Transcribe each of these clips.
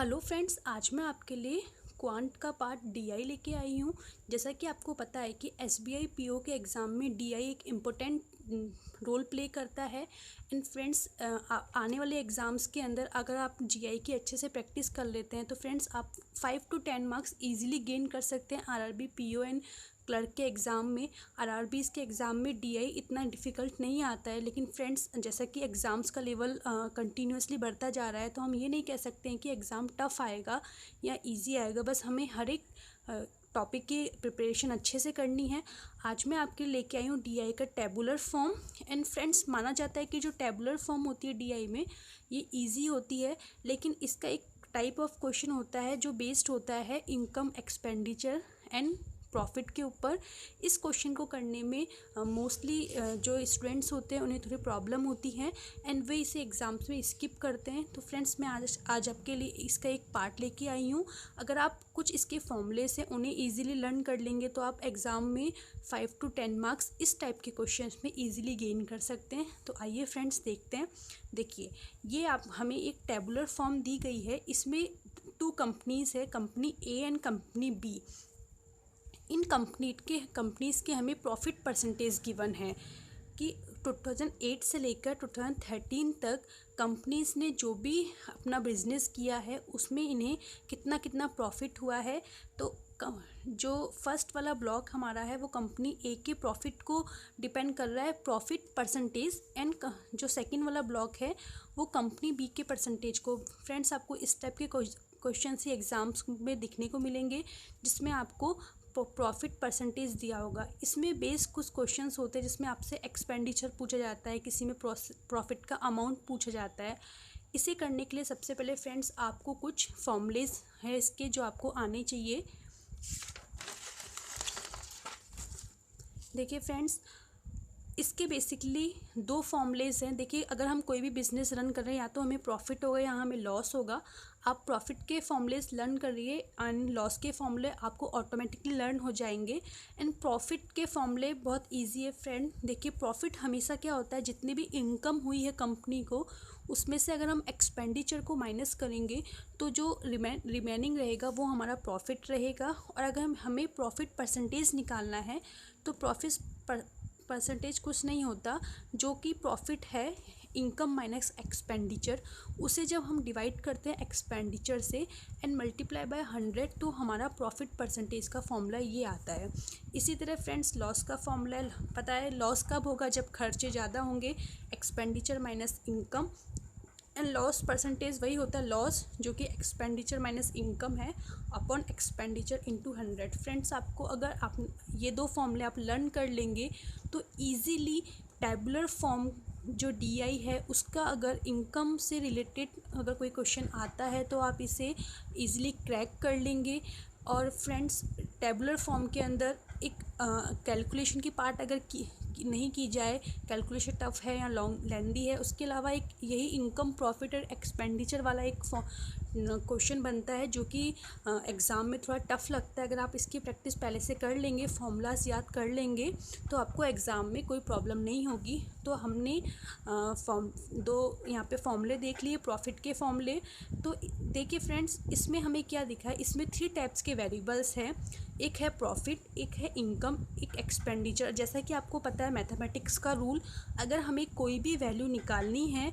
Hello friends, आज मैं आपके लिए क्वांट का पार्ट डीआई लेके आई हूँ। जैसा कि आपको पता है कि एसबीआई पीओ के एग्ज़ाम में डीआई एक इम्पोर्टेंट रोल प्ले करता है। एंड फ्रेंड्स, आने वाले एग्ज़ाम्स के अंदर अगर आप जीआई की अच्छे से प्रैक्टिस कर लेते हैं तो फ्रेंड्स आप 5 to 10 मार्क्स इजीली गेन कर सकते हैं आरआरबी पीओ एंड क्लर्क के एग्ज़ाम में। आरआरबीज के एग्ज़ाम में डीआई इतना डिफ़िकल्ट नहीं आता है, लेकिन फ्रेंड्स जैसा कि एग्ज़ाम्स का लेवल कंटिन्यूसली बढ़ता जा रहा है तो हम ये नहीं कह सकते हैं कि एग्ज़ाम टफ़ आएगा या इजी आएगा। बस हमें हर एक टॉपिक की प्रिपरेशन अच्छे से करनी है। आज मैं आपके लिए लेके आई हूँ डीआई का टेबुलर फॉर्म। एंड फ्रेंड्स, माना जाता है कि जो टेबुलर फॉर्म होती है डीआई में ये ईजी होती है, लेकिन इसका एक टाइप ऑफ क्वेश्चन होता है जो बेस्ड होता है इनकम, एक्सपेंडिचर एंड प्रॉफिट के ऊपर। इस क्वेश्चन को करने में मोस्टली जो स्टूडेंट्स होते हैं उन्हें थोड़ी प्रॉब्लम होती है एंड वे इसे एग्ज़ाम्स में स्किप करते हैं। तो फ्रेंड्स, मैं आज आपके लिए इसका एक पार्ट लेके आई हूँ। अगर आप कुछ इसके फॉर्मूले से उन्हें इजीली लर्न कर लेंगे तो आप एग्ज़ाम में 5 to 10 मार्क्स इस टाइप के क्वेश्चंस में इजीली गेन कर सकते हैं। तो आइए फ्रेंड्स देखते हैं। देखिए, ये आप हमें एक टेबुलर फॉर्म दी गई है। इसमें 2 कंपनीज़ है, company A and company B. इन कंपनीज़ के हमें प्रॉफिट परसेंटेज गिवन है कि 2008 से लेकर 2013 तक कंपनीज़ ने जो भी अपना बिजनेस किया है उसमें इन्हें कितना कितना प्रॉफिट हुआ है। तो जो फर्स्ट वाला ब्लॉक हमारा है वो कंपनी ए के प्रॉफिट को डिपेंड कर रहा है, प्रॉफिट परसेंटेज। एंड जो सेकंड वाला ब्लॉक है वो कंपनी बी के परसेंटेज को। फ्रेंड्स, आपको इस टाइप के क्वेश्चन ही एग्ज़ाम्स में दिखने को मिलेंगे जिसमें आपको प्रॉफिट परसेंटेज दिया होगा। इसमें बेस कुछ क्वेश्चंस होते हैं जिसमें आपसे एक्सपेंडिचर पूछा जाता है, किसी में प्रॉफिट का अमाउंट पूछा जाता है। इसे करने के लिए सबसे पहले फ्रेंड्स आपको कुछ फॉर्मूलेज है इसके जो आपको आने चाहिए। देखिए फ्रेंड्स, इसके बेसिकली 2 फॉर्मूलेज हैं। देखिए, अगर हम कोई भी बिजनेस रन कर रहे हैं या तो हमें प्रॉफिट होगा या हमें लॉस होगा। आप प्रॉफिट के फॉर्मूलेज लर्न करिए एंड लॉस के फॉर्मूले आपको ऑटोमेटिकली लर्न हो जाएंगे। एंड प्रॉफिट के फॉर्मूले बहुत इजी है फ्रेंड। देखिए, प्रॉफिट हमेशा क्या होता है, जितनी भी इनकम हुई है कंपनी को उसमें से अगर हम एक्सपेंडिचर को माइनस करेंगे तो जो रिमेनिंग रहेगा वो हमारा प्रॉफिट रहेगा। और अगर हमें प्रॉफिट परसेंटेज निकालना है तो प्रॉफिट परसेंटेज कुछ नहीं होता, जो कि प्रॉफिट है इनकम माइनस एक्सपेंडिचर। उसे जब हम डिवाइड करते हैं एक्सपेंडिचर से एंड मल्टीप्लाई बाय 100 तो हमारा प्रॉफिट परसेंटेज का फॉर्मूला ये आता है। इसी तरह फ्रेंड्स, लॉस का फॉर्मूला पता है, लॉस कब होगा, जब खर्चे ज़्यादा होंगे, expenditure minus income. And loss percentage वही होता है, लॉस जो कि एक्सपेंडिचर माइनस इनकम है अपॉन एक्सपेंडिचर इंटू 100। फ्रेंड्स, आपको अगर आप ये 2 फॉर्मूले आप लर्न कर लेंगे तो ईजीली टेबुलर फॉर्म जो डीआई है उसका अगर इनकम से रिलेटेड अगर कोई क्वेश्चन आता है तो आप इसे ईजिली क्रैक कर लेंगे। और फ्रेंड्स, टेबुलर फॉर्म के अंदर एक कैलकुलेशन की पार्ट अगर नहीं की जाए, कैलकुलेशन टफ है या लॉन्ग लेंदी है, उसके अलावा एक यही इनकम, प्रॉफिट और एक्सपेंडिचर वाला एक क्वेश्चन बनता है जो कि एग्ज़ाम में थोड़ा टफ लगता है। अगर आप इसकी प्रैक्टिस पहले से कर लेंगे, फॉर्मूलाज याद कर लेंगे तो आपको एग्ज़ाम में कोई प्रॉब्लम नहीं होगी। तो हमने यहाँ पे फॉर्मूले देख लिए, प्रॉफिट के फॉर्मूले। तो देखिए फ्रेंड्स, इसमें हमें क्या दिखा है, इसमें 3 टाइप्स के वेरिएबल्स हैं। एक है प्रॉफिट, एक है इनकम, एक एक्सपेंडिचर। जैसा कि आपको पता है मैथमेटिक्स का रूल, अगर हमें कोई भी वैल्यू निकालनी है,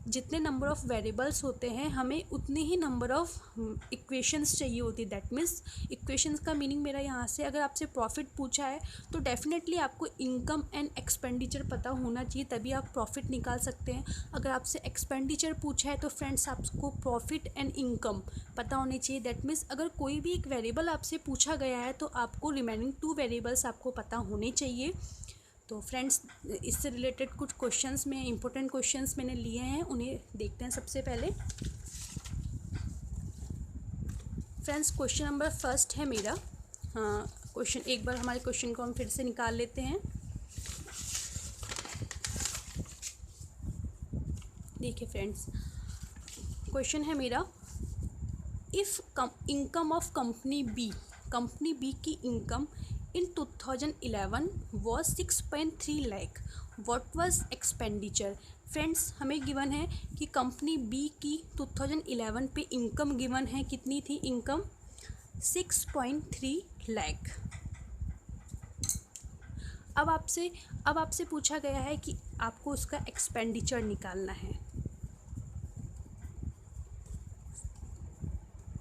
जितने नंबर ऑफ़ वेरिएबल्स होते हैं हमें उतने ही नंबर ऑफ़ इक्वेशंस चाहिए होती है। दैट मीन्स इक्वेशंस का मीनिंग मेरा यहाँ से, अगर आपसे प्रॉफिट पूछा है तो डेफिनेटली आपको इनकम एंड एक्सपेंडिचर पता होना चाहिए, तभी आप प्रॉफिट निकाल सकते हैं। अगर आपसे एक्सपेंडिचर पूछा है तो फ्रेंड्स आपको प्रॉफिट एंड इनकम पता होनी चाहिए। दैट मीन्स अगर कोई भी एक वेरिएबल आपसे पूछा गया है तो आपको रिमेनिंग 2 वेरिएबल्स आपको पता होने चाहिए। तो फ्रेंड्स, इससे रिलेटेड कुछ क्वेश्चंस में इंपॉर्टेंट क्वेश्चंस मैंने लिए हैं, उन्हें देखते हैं। सबसे पहले फ्रेंड्स, क्वेश्चन नंबर फर्स्ट है मेरा। क्वेश्चन एक बार हमारे क्वेश्चन को हम फिर से निकाल लेते हैं। देखिए फ्रेंड्स, क्वेश्चन है मेरा, if income of company B की income in 2011 was 6.3 lakh. What was expenditure? Friends हमें गिवन है कि कंपनी बी की 2011 पे इनकम गिवन है, कितनी थी इनकम 6.3 लाख। अब आपसे पूछा गया है कि आपको उसका एक्सपेंडिचर निकालना है।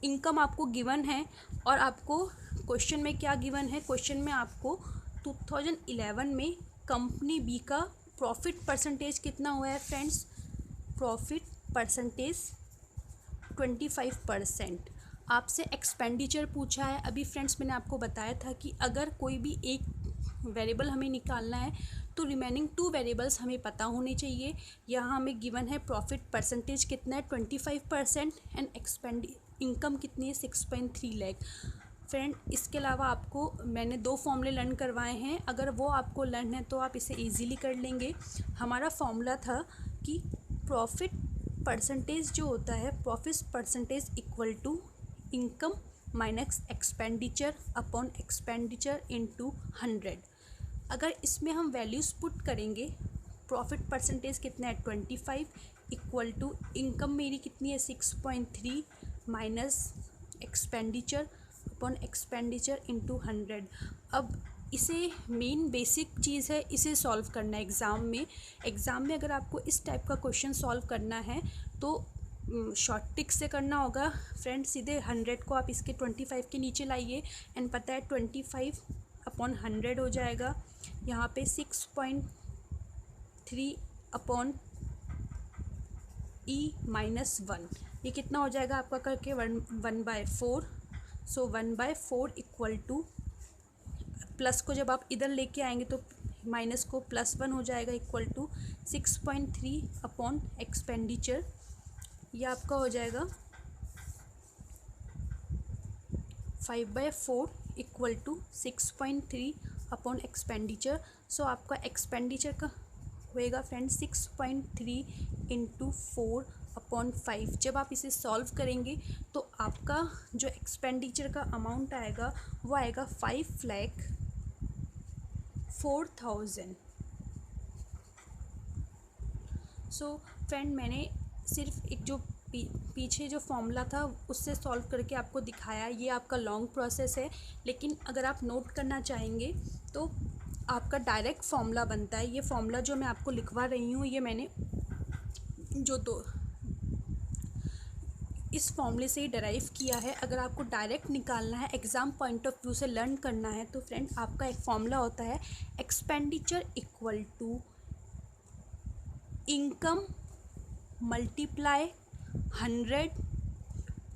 इनकम आपको गिवन है और आपको क्वेश्चन में क्या गिवन है, क्वेश्चन में आपको 2011 में कंपनी बी का प्रॉफिट परसेंटेज कितना हुआ है फ्रेंड्स, प्रॉफिट परसेंटेज 25%। आपसे एक्सपेंडिचर पूछा है। अभी फ्रेंड्स मैंने आपको बताया था कि अगर कोई भी एक वेरिएबल हमें निकालना है तो रिमेनिंग 2 वेरिएबल्स हमें पता होने चाहिए। यहाँ हमें गिवन है प्रॉफिट परसेंटेज कितना है 25% एंड इनकम कितनी है 6.3 लाख। फ्रेंड इसके अलावा आपको मैंने 2 फॉर्मूले लर्न करवाए हैं, अगर वो आपको लर्न है तो आप इसे इजीली कर लेंगे। हमारा फॉर्मूला था कि प्रॉफिट परसेंटेज जो होता है, profit percentage equal to income minus expenditure upon expenditure into 100। अगर इसमें हम वैल्यूज़ पुट करेंगे, प्रॉफिट परसेंटेज कितना है 25 इक्वल टू इनकम मेरी कितनी है 6.3 minus expenditure upon expenditure into 100। अब इसे मेन बेसिक चीज़ है, इसे सॉल्व करना है एग्ज़ाम में अगर आपको इस टाइप का क्वेश्चन सॉल्व करना है तो शॉर्ट ट्रिक से करना होगा। फ्रेंड्स सीधे 100 को आप इसके 25 के नीचे लाइए एंड पता है 25 अपॉन 100 हो जाएगा। यहाँ पे 6.3 अपॉन ई माइनस 1, ये कितना हो जाएगा आपका करके 1/4। सो 1/4 इक्वल टू, प्लस को जब आप इधर लेके आएंगे तो माइनस को +1 हो जाएगा इक्वल टू 6.3 अपॉन एक्सपेंडिचर, यह आपका हो जाएगा 5/4 इक्वल टू 6.3 अपॉन एक्सपेंडिचर। सो आपका एक्सपेंडिचर का होएगा फ्रेंड 6.3 इंटू 4 अपॉन 5। जब आप इसे सॉल्व करेंगे तो आपका जो एक्सपेंडिचर का अमाउंट आएगा वो आएगा 5,04,000। सो फ्रेंड मैंने सिर्फ एक जो पीछे जो फॉर्मूला था उससे सॉल्व करके आपको दिखाया। ये आपका लॉन्ग प्रोसेस है, लेकिन अगर आप नोट करना चाहेंगे तो आपका डायरेक्ट फॉर्मूला बनता है। ये फॉर्मूला जो मैं आपको लिखवा रही हूँ ये मैंने जो इस फॉर्मूले से ही डराइव किया है। अगर आपको डायरेक्ट निकालना है, एग्ज़ाम पॉइंट ऑफ व्यू से लर्न करना है तो फ्रेंड आपका एक फॉर्मूला होता है expenditure equal to income multiply 100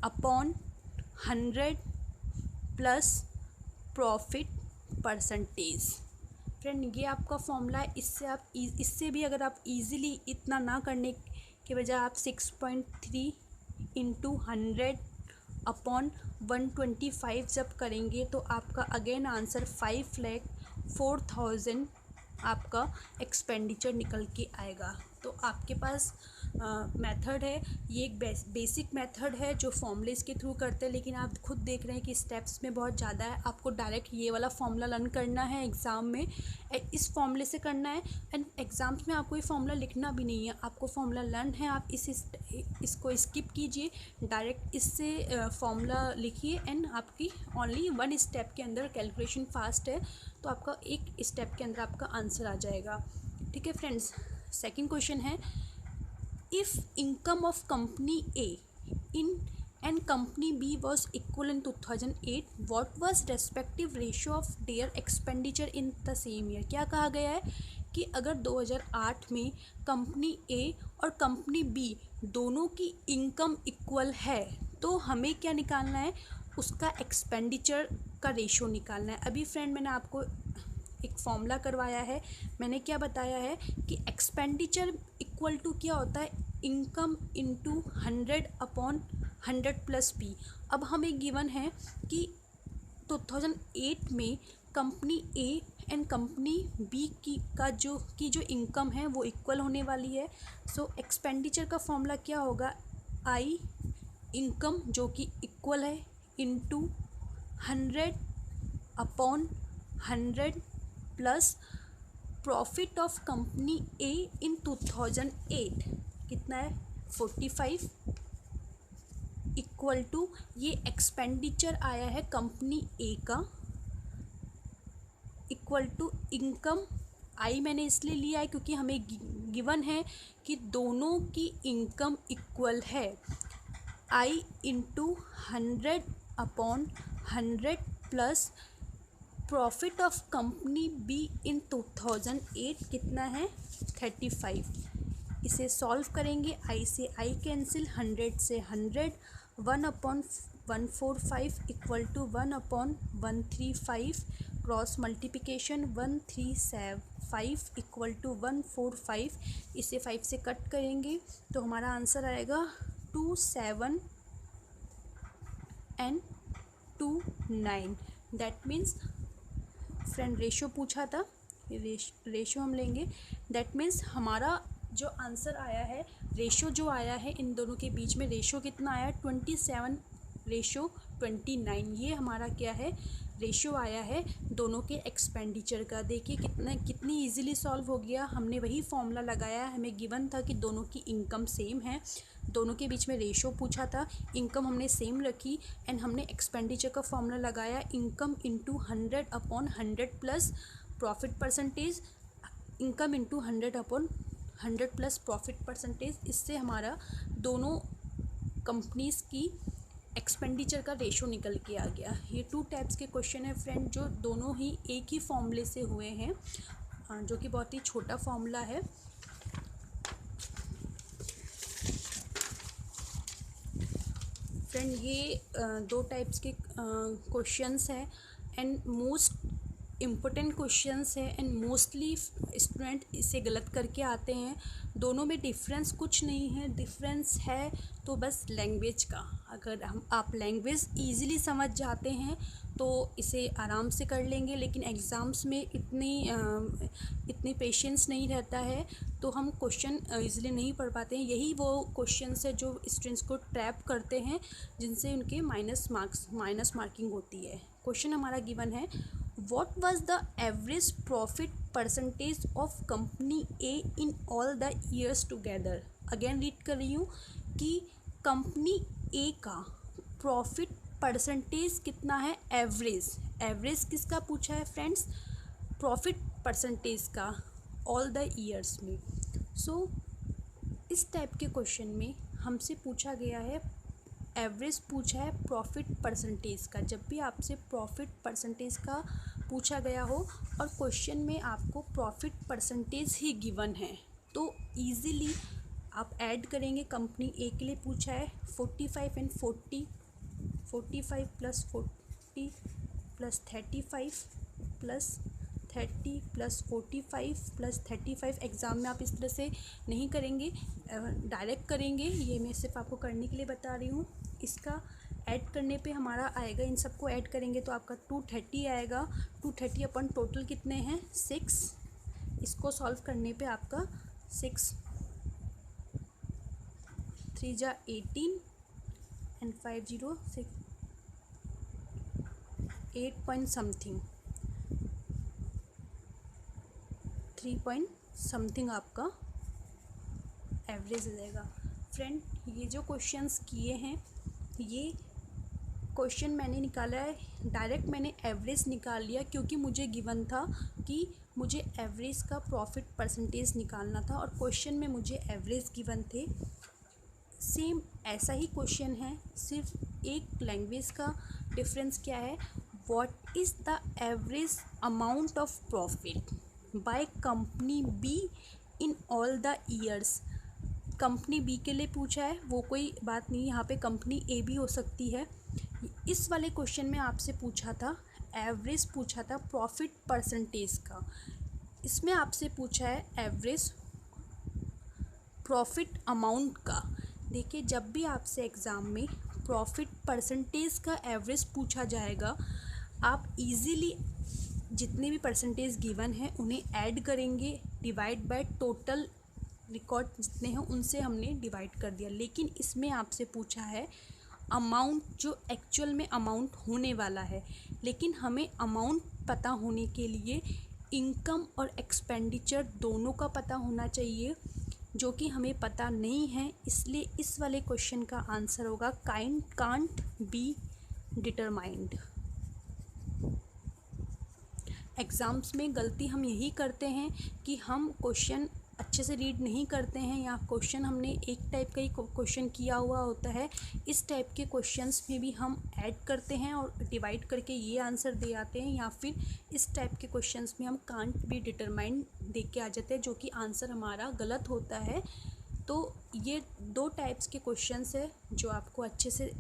upon 100 plus profit percentage. Friend ये आपका फॉर्मूला है। इससे भी अगर आप इजीली इतना ना करने के बजाय आप 6.3 इंटू 100 अपॉन 125 जब करेंगे तो आपका अगेन आंसर 5,04,000 आपका एक्सपेंडिचर निकल के आएगा। तो आपके पास मेथड है, ये एक बेसिक मेथड है जो फॉर्मूलेस के थ्रू करते हैं, लेकिन आप खुद देख रहे हैं कि स्टेप्स में बहुत ज़्यादा है। आपको डायरेक्ट ये वाला फॉर्मूला लर्न करना है, एग्ज़ाम में इस फॉर्मूले से करना है एंड एग्ज़ाम्स में आपको ये फॉर्मूला लिखना भी नहीं है, आपको फॉर्मूला लर्न है। आप इसको स्किप कीजिए, डायरेक्ट इससे फॉर्मूला लिखिए एंड आपकी ओनली 1 स्टेप के अंदर कैलकुलेशन फास्ट है तो आपका एक स्टेप के अंदर आपका आंसर आ जाएगा। ठीक है फ्रेंड्स, सेकंड क्वेश्चन है if income of company A in and company B was equal in 2008, what was respective ratio of their expenditure in the same year। क्या कहा गया है कि अगर 2008 में कंपनी A और कंपनी B दोनों की इनकम इक्वल है तो हमें क्या निकालना है, उसका एक्सपेंडिचर का रेशो निकालना है। अभी फ्रेंड मैंने आपको एक फॉर्मूला करवाया है, मैंने क्या बताया है कि एक्सपेंडिचर इक्वल टू क्या होता है income into 100 upon 100 plus B. अब हमें गिवन है कि 2008 में company A and company B की जो इनकम है वो इक्वल होने वाली है। सो एक्सपेंडिचर का फॉर्मूला क्या होगा, आई इनकम जो कि इक्वल है into 100 upon 100 plus profit of company A in 2008 कितना है 45 इक्वल टू ये एक्सपेंडिचर आया है कंपनी ए का इक्वल टू इनकम आई मैंने इसलिए लिया है क्योंकि हमें गिवन है कि दोनों की इनकम इक्वल है I into 100/100 plus profit of company B in 2008 कितना है 35। इसे सॉल्व करेंगे आई से आई कैंसिल 100 से 100 1/145 equal to 1/135 cross multiplication 1,375 equal to 145। इसे 5 से कट करेंगे तो हमारा आंसर आएगा 27 and 29। That means friend ratio पूछा था, रेशो हम लेंगे। दैट मीन्स हमारा जो आंसर आया है रेशो जो आया है इन दोनों के बीच में रेशो कितना आया 27:29। ये हमारा क्या है रेशो आया है दोनों के एक्सपेंडिचर का। देखिए कितनी इजीली सॉल्व हो गया। हमने वही फॉर्मूला लगाया, हमें गिवन था कि दोनों की इनकम सेम है, दोनों के बीच में रेशो पूछा था, इनकम हमने सेम रखी एंड हमने एक्सपेंडिचर का फॉर्मूला लगाया income into 100/100 plus profit percentage, income into 100/100 plus profit percentage. इससे हमारा दोनों कंपनीज़ की एक्सपेंडिचर का रेशो निकल के आ गया। ये 2 टाइप्स के क्वेश्चन है फ्रेंड जो दोनों ही एक ही फॉर्मूले से हुए हैं, जो कि बहुत ही छोटा फॉर्मूला है। फ्रेंड ये 2 टाइप्स के क्वेश्चंस है एंड मोस्ट इम्पोर्टेंट क्वेश्चंस है एंड मोस्टली स्टूडेंट इसे गलत करके आते हैं। दोनों में डिफरेंस कुछ नहीं है, डिफरेंस है तो बस लैंग्वेज का। अगर आप लैंग्वेज इजीली समझ जाते हैं तो इसे आराम से कर लेंगे, लेकिन एग्ज़ाम्स में इतनी पेशेंस नहीं रहता है तो हम क्वेश्चन इजीली नहीं पढ़ पाते हैं। यही वो क्वेश्चंस है जो स्टूडेंट्स को ट्रैप करते हैं, जिनसे उनके माइनस मार्किंग होती है। क्वेश्चन हमारा गिवन है What was the average profit percentage of company A in all the years together? Again read कर रही हूँ कि कंपनी ए का प्रॉफिट परसेंटेज कितना है एवरेज किसका पूछा है फ्रेंड्स प्रॉफिट परसेंटेज का ऑल द ईयर्स में। सो इस टाइप के क्वेश्चन में हमसे पूछा गया है एवरेज पूछा है प्रॉफिट परसेंटेज का। जब भी आपसे प्रॉफिट परसेंटेज का पूछा गया हो और क्वेश्चन में आपको प्रॉफिट परसेंटेज ही गिवन है तो इजीली आप ऐड करेंगे। कंपनी ए के लिए पूछा है 45 and 40, 45 plus 40 plus 35 plus 30 plus 45 plus 35। Exam में आप इस तरह से नहीं करेंगे, डायरेक्ट करेंगे। ये मैं सिर्फ आपको करने के लिए बता रही हूँ। इसका ऐड करने पे हमारा आएगा, इन सबको ऐड करेंगे तो आपका 230 आएगा। 230 अपन टोटल कितने हैं 6। इसको सॉल्व करने पे आपका 6 3 जा 18 and 5 0 6 8 point something 3 point something आपका एवरेज आ जाएगा। फ्रेंड ये जो क्वेश्चंस किए हैं ये क्वेश्चन मैंने निकाला है, डायरेक्ट मैंने एवरेज निकाल लिया क्योंकि मुझे गिवन था कि मुझे एवरेज का प्रॉफिट परसेंटेज निकालना था और क्वेश्चन में मुझे एवरेज गिवन थे। सेम ऐसा ही क्वेश्चन है, सिर्फ एक लैंग्वेज का डिफरेंस क्या है। What is the average amount of profit by company B in all the years. Company B के लिए पूछा है, वो कोई बात नहीं, यहाँ पे कंपनी ए भी हो सकती है। इस वाले क्वेश्चन में आपसे पूछा था एवरेज पूछा था प्रॉफिट परसेंटेज का, इसमें आपसे पूछा है एवरेज प्रॉफिट अमाउंट का। देखिए जब भी आपसे एग्ज़ाम में प्रॉफिट परसेंटेज का एवरेज पूछा जाएगा आप इजीली जितने भी परसेंटेज गिवन हैं उन्हें ऐड करेंगे, डिवाइड बाय टोटल रिकॉर्ड जितने हैं उनसे हमने डिवाइड कर दिया। लेकिन इसमें आपसे पूछा है अमाउंट जो एक्चुअल में अमाउंट होने वाला है, लेकिन हमें अमाउंट पता होने के लिए इनकम और एक्सपेंडिचर दोनों का पता होना चाहिए, जो कि हमें पता नहीं है, इसलिए इस वाले क्वेश्चन का आंसर होगा कांट बी डिटरमाइंड। एग्ज़ाम्स में गलती हम यही करते हैं कि हम क्वेश्चन अच्छे से रीड नहीं करते हैं, या क्वेश्चन हमने एक टाइप का ही क्वेश्चन किया हुआ होता है, इस टाइप के क्वेश्चंस में भी हम ऐड करते हैं और डिवाइड करके ये आंसर दे आते हैं, या फिर इस टाइप के क्वेश्चंस में हम कांट बी डिटरमाइंड दे के आ जाते हैं, जो कि आंसर हमारा गलत होता है। तो ये दो टाइप्स के क्वेश्चंस है जो आपको अच्छे से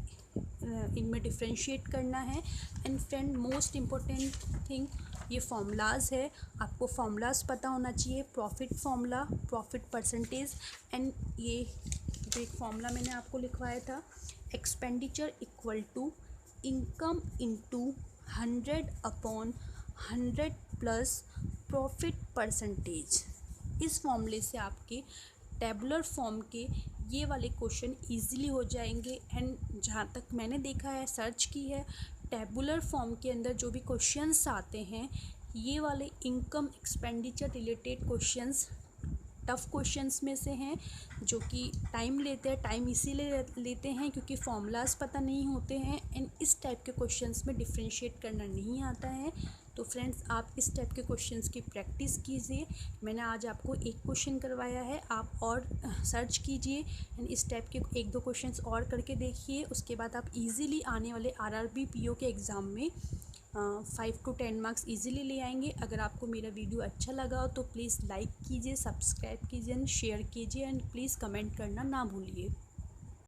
इनमें डिफ्रेंशिएट करना है। And friend, most important thing ये फॉर्मूलाज है, आपको फॉर्मूलाज पता होना चाहिए, profit formula, profit percentage, and ये जो एक फार्मूला मैंने आपको लिखवाया था, expenditure equal to income into 100/100 plus profit percentage. इस फॉर्मूले से आपके टेबुलर फॉर्म के ये वाले क्वेश्चन इजीली हो जाएंगे। एंड जहाँ तक मैंने देखा है, सर्च की है, टेबुलर फॉर्म के अंदर जो भी क्वेश्चंस आते हैं, ये वाले income expenditure related questions tough questions में से हैं, जो कि टाइम लेते हैं। टाइम इसीलिए लेते हैं क्योंकि फॉर्मूलाज पता नहीं होते हैं, एंड इस टाइप के क्वेश्चंस में डिफ्रेंशिएट करना नहीं आता है। तो फ्रेंड्स, आप इस टाइप के क्वेश्चंस की प्रैक्टिस कीजिए। मैंने आज आपको एक क्वेश्चन करवाया है, आप और सर्च कीजिए एंड इस टाइप के एक दो क्वेश्चंस और करके देखिए। उसके बाद आप इजीली आने वाले आरआरबी पीओ के एग्ज़ाम में 5 to 10 मार्क्स इजीली ले आएंगे। अगर आपको मेरा वीडियो अच्छा लगा हो तो प्लीज़ लाइक कीजिए, सब्सक्राइब कीजिए एंड शेयर कीजिए, एंड प्लीज़ कमेंट करना ना भूलिए।